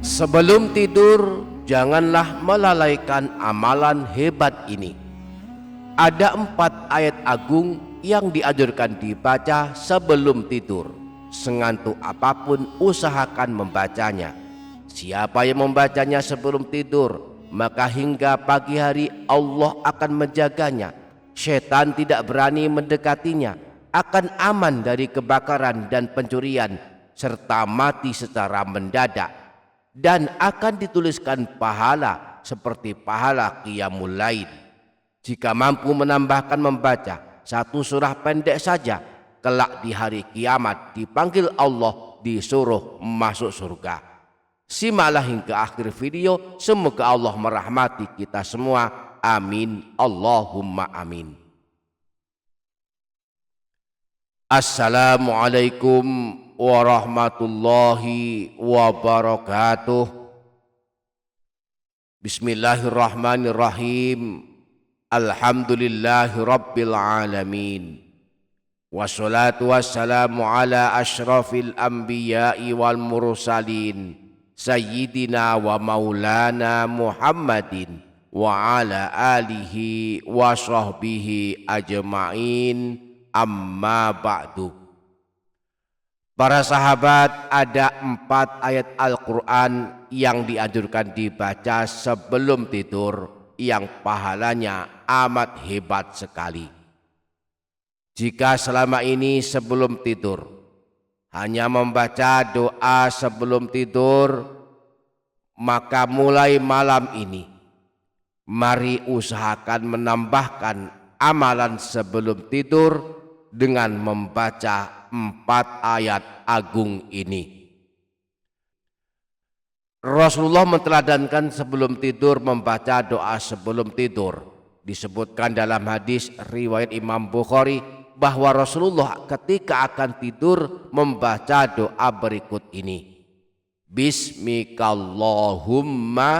Sebelum tidur, janganlah melalaikan amalan hebat ini. Ada 4 ayat agung yang dianjurkan dibaca sebelum tidur. Sengantuk apapun usahakan membacanya. Siapa yang membacanya sebelum tidur, maka hingga pagi hari Allah akan menjaganya. Setan tidak berani mendekatinya, akan aman dari kebakaran dan pencurian, serta mati secara mendadak, dan akan dituliskan pahala seperti pahala qiyamul lail. Jika mampu menambahkan membaca 1 surah pendek saja, kelak di hari kiamat dipanggil Allah, disuruh masuk surga. Simaklah hingga akhir video, semoga Allah merahmati kita semua. Amin, Allahumma amin. Assalamualaikum warahmatullahi wabarakatuh. Bismillahirrahmanirrahim. Alhamdulillahi rabbil alamin. Wassalatu wassalamu ala ashrafil anbiya'i wal mursalin, Sayyidina wa maulana Muhammadin wa ala alihi wa sahbihi ajma'in, amma ba'du. Para sahabat, ada 4 ayat Al-Quran yang dianjurkan dibaca sebelum tidur, yang pahalanya amat hebat sekali. Jika selama ini sebelum tidur hanya membaca doa sebelum tidur, maka mulai malam ini mari usahakan menambahkan amalan sebelum tidur dengan membaca 4 ayat agung ini. Rasulullah menteladankan sebelum tidur membaca doa sebelum tidur. Disebutkan dalam hadis riwayat Imam Bukhari bahwa Rasulullah ketika akan tidur membaca doa berikut ini. Bismikallahumma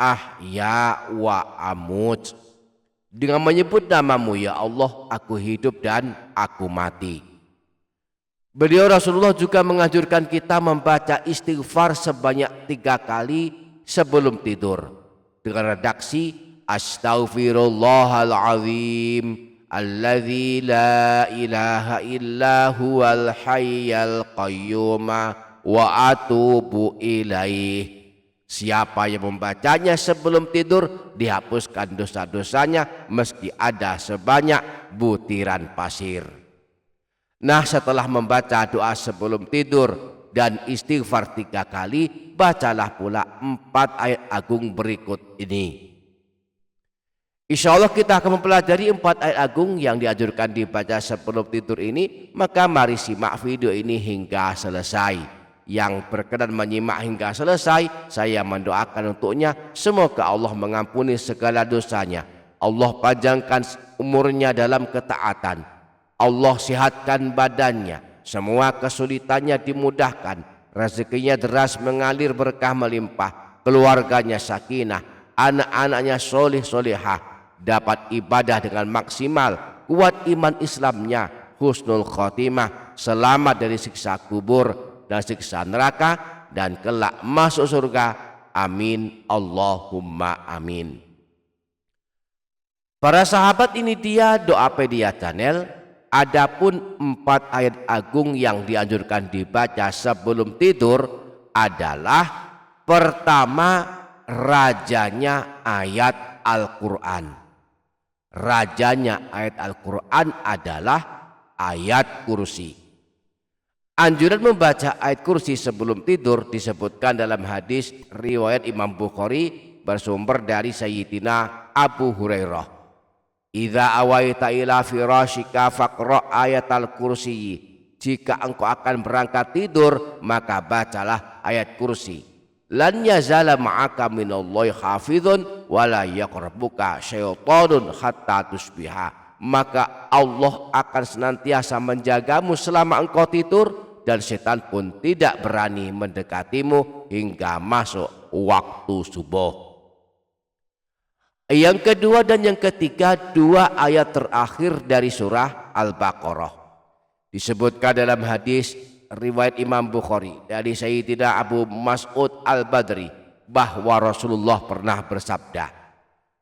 ahya wa amut. Dengan menyebut namamu ya Allah, aku hidup dan aku mati. Beliau Rasulullah juga menganjurkan kita membaca istighfar sebanyak 3 kali sebelum tidur dengan redaksi Astaghfirullahalazim alladzi la ilaha illa huwal hayyal qayyum wa atubu ilaih. Siapa yang membacanya sebelum tidur, dihapuskan dosa-dosanya meski ada sebanyak butiran pasir. Nah, setelah membaca doa sebelum tidur dan istighfar 3 kali, bacalah pula 4 ayat agung berikut ini. Insya Allah kita akan mempelajari 4 ayat agung yang dianjurkan dibaca sebelum tidur ini. Maka mari simak video ini hingga selesai. Yang berkenan menyimak hingga selesai, saya mendoakan untuknya semoga Allah mengampuni segala dosanya, Allah panjangkan umurnya dalam ketaatan, Allah sehatkan badannya, semua kesulitannya dimudahkan, rezekinya deras mengalir berkah melimpah, keluarganya sakinah, anak-anaknya soleh solehah, dapat ibadah dengan maksimal, kuat iman Islamnya, husnul khotimah, selamat dari siksa kubur dan siksa neraka, dan kelak masuk surga. Amin, Allahumma amin. Para sahabat, ini dia doa Pedia Channel. Adapun 4 ayat agung yang dianjurkan dibaca sebelum tidur adalah: pertama, rajanya ayat Al-Quran. Rajanya ayat Al-Quran adalah ayat kursi. Anjuran membaca ayat kursi sebelum tidur disebutkan dalam hadis riwayat Imam Bukhari bersumber dari Sayyidina Abu Hurairah. Idza awaita ila firashika faqra ayatal kursi. Jika engkau akan berangkat tidur, maka bacalah ayat kursi. Lan yazala ma'aka minallahi hafizun wala yaqrabuka syaitanun hatta tusbiha. Maka Allah akan senantiasa menjagamu selama engkau tidur, dan setan pun tidak berani mendekatimu hingga masuk waktu subuh. Yang kedua dan yang ketiga, 2 ayat terakhir dari surah Al-Baqarah. Disebutkan dalam hadis riwayat Imam Bukhari dari Sayyidina Abu Mas'ud Al-Badri bahwa Rasulullah pernah bersabda,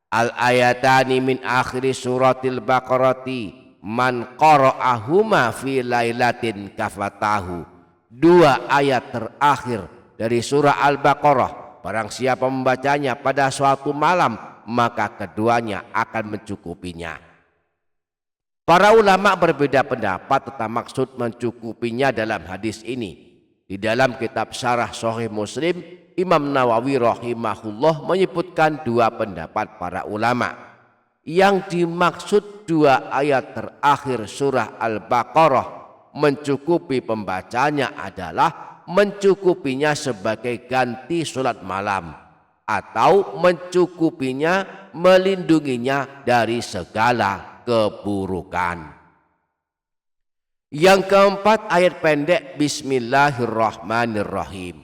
al-ayatani min akhiri suratil Baqarati man qara'ahuma fi lailatin kafatahu. Dua ayat terakhir dari surah Al-Baqarah, barang siapa membacanya pada suatu malam, maka keduanya akan mencukupinya. Para ulama berbeda pendapat tentang maksud mencukupinya dalam hadis ini. Di dalam kitab Syarah Sahih Muslim, Imam Nawawi rahimahullah menyebutkan dua pendapat para ulama. Yang dimaksud dua ayat terakhir surah Al-Baqarah mencukupi pembacanya adalah mencukupinya sebagai ganti sholat malam, atau mencukupinya melindunginya dari segala keburukan. Yang keempat, ayat pendek Bismillahirrahmanirrahim.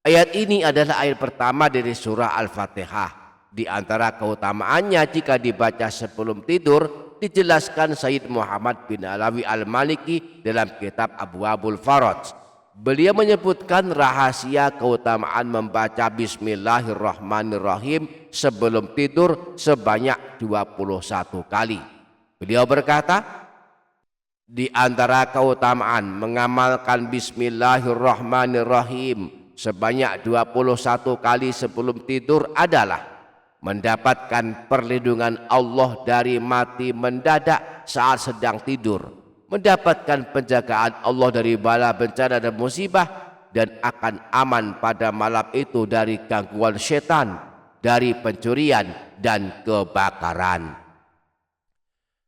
Ayat ini adalah ayat pertama dari surah Al-Fatihah. Di antara keutamaannya jika dibaca sebelum tidur dijelaskan Sayyid Muhammad bin Alawi Al-Maliki dalam kitab Abwabul Faraj. Beliau menyebutkan rahasia keutamaan membaca Bismillahirrahmanirrahim sebelum tidur sebanyak 21 kali. Beliau berkata, di antara keutamaan mengamalkan Bismillahirrahmanirrahim sebanyak 21 kali sebelum tidur adalah mendapatkan perlindungan Allah dari mati mendadak saat sedang tidur, mendapatkan penjagaan Allah dari bala bencana dan musibah, dan akan aman pada malam itu dari gangguan setan, dari pencurian dan kebakaran.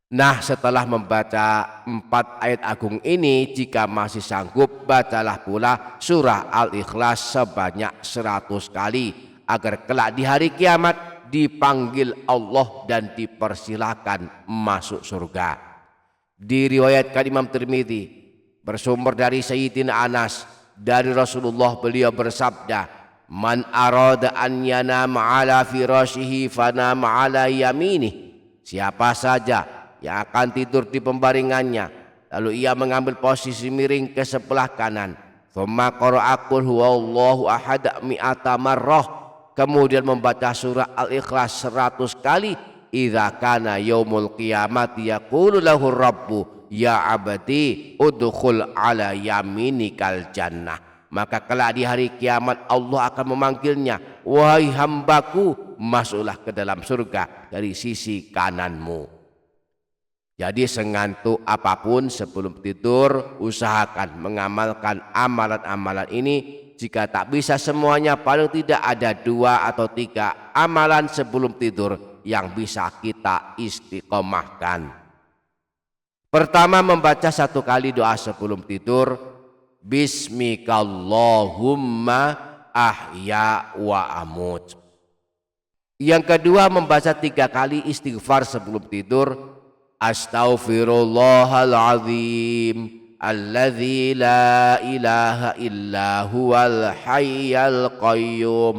Nah, setelah membaca 4 ayat agung ini, jika masih sanggup, bacalah pula surah Al-Ikhlas sebanyak 100 kali agar kelak di hari kiamat dipanggil Allah dan dipersilahkan masuk surga. Diriwayatkan Imam Tirmidzi bersumber dari Sayyidina Anas dari Rasulullah, beliau bersabda, man arada an yanama ala firashihi fanama ala yaminih. Siapa saja yang akan tidur di pembaringannya lalu ia mengambil posisi miring ke sebelah kanan, thumma qara'a qul huwallahu ahad mi'ata marrah, kemudian membaca surah Al-Ikhlas 100 kali, idza kana yaumul qiyamati yaqulu lahu rabbu ya abdi udkhul ala yaminikal jannah, maka kelak di hari kiamat Allah akan memanggilnya, wahai hambaku, masuklah ke dalam surga dari sisi kananmu. Jadi sengantuk apapun sebelum tidur, usahakan mengamalkan amalan-amalan ini. Jika tak bisa semuanya, paling tidak ada 2 atau 3 amalan sebelum tidur yang bisa kita istiqomahkan. Pertama, membaca 1 kali doa sebelum tidur, Bismikallahumma ahya wa amut. Yang kedua, membaca 3 kali istighfar sebelum tidur, Astaghfirullahaladzim alladzi la ilaha illa huwal hayyal qayyum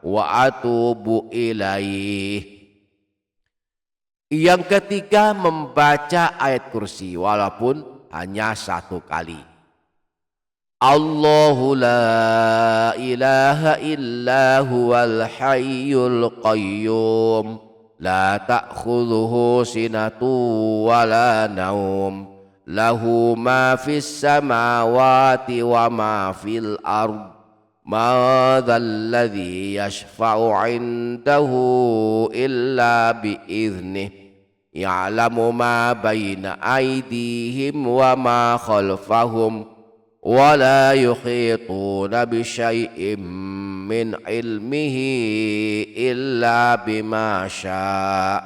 wa atubu ilaih. Yang ketiga, membaca ayat kursi walaupun hanya 1 kali. Allahu la ilaha illa huwal hayyul qayyum la ta'khudhuhu sinatu wa la naum lahu ma fis samawati wa ma fil ard ma dzalladzi yashfa'u 'indahu illa bi idznih ya'lamu ma baina aydihim wa ma khalfahum wa la yuhituna bi syai'in min ilmihi illa bima syaa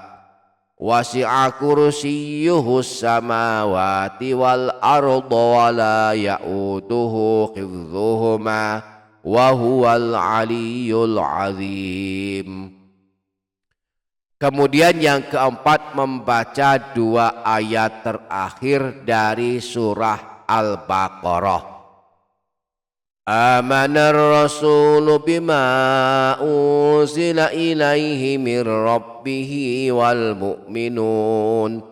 wasi'a kursiyyuhu samawati wal arda wa la ya'uduhu hifdhuhuma wa huwal aliyyul azim. Kemudian yang keempat, membaca 2 ayat terakhir dari surah Al-Baqarah. Amanar rasulu bima unzila ilaihi mir rabbihi wal mu'minun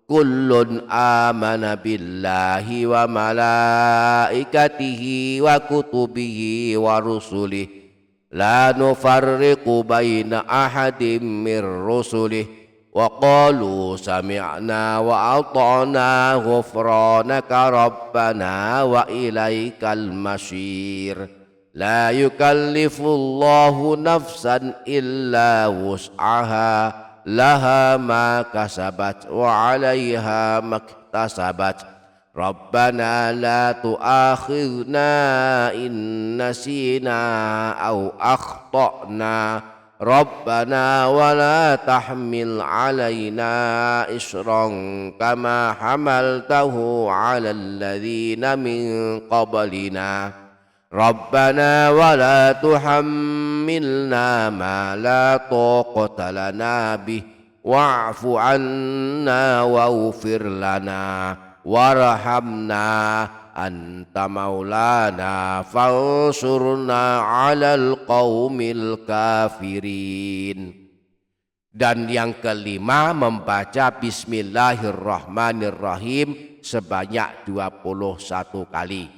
kullun amana billahi wa malaikatihi wa kutubihi wa rusulihi la nufarriqu baina ahadin min rusulihi wa qalu sami'na wa ata'na ghufranaka rabbana wa ilaikal masyir. La yukallifullahu nafsan illa wus'aha laha ma kasabat wa 'alaiha maktasabat. Rabbana la tu'akhidhna in nasina aw akhtana. Rabbana wa la tahmil 'alaina isran kama hamaltahu 'alal ladzina min qablina. Rabbana wa la tuhammilna ma la taqata lana bih wa'fu 'anna waghfir lana warhamna anta maulana fansurna 'alal qaumil kafirin. Dan yang kelima, membaca bismillahirrahmanirrahim sebanyak 21 kali.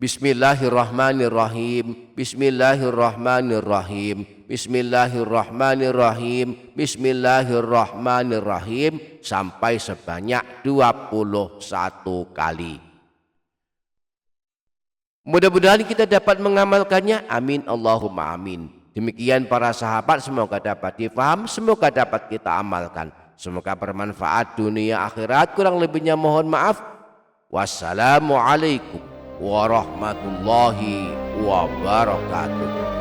Bismillahirrahmanirrahim, Bismillahirrahmanirrahim, Bismillahirrahmanirrahim, Bismillahirrahmanirrahim sampai sebanyak 21 kali. Mudah-mudahan kita dapat mengamalkannya. Amin Allahumma amin. Demikian para sahabat, semoga dapat difaham, semoga dapat kita amalkan. Semoga bermanfaat dunia akhirat. Kurang lebihnya mohon maaf. Wassalamualaikum warahmatullahi wabarakatuh.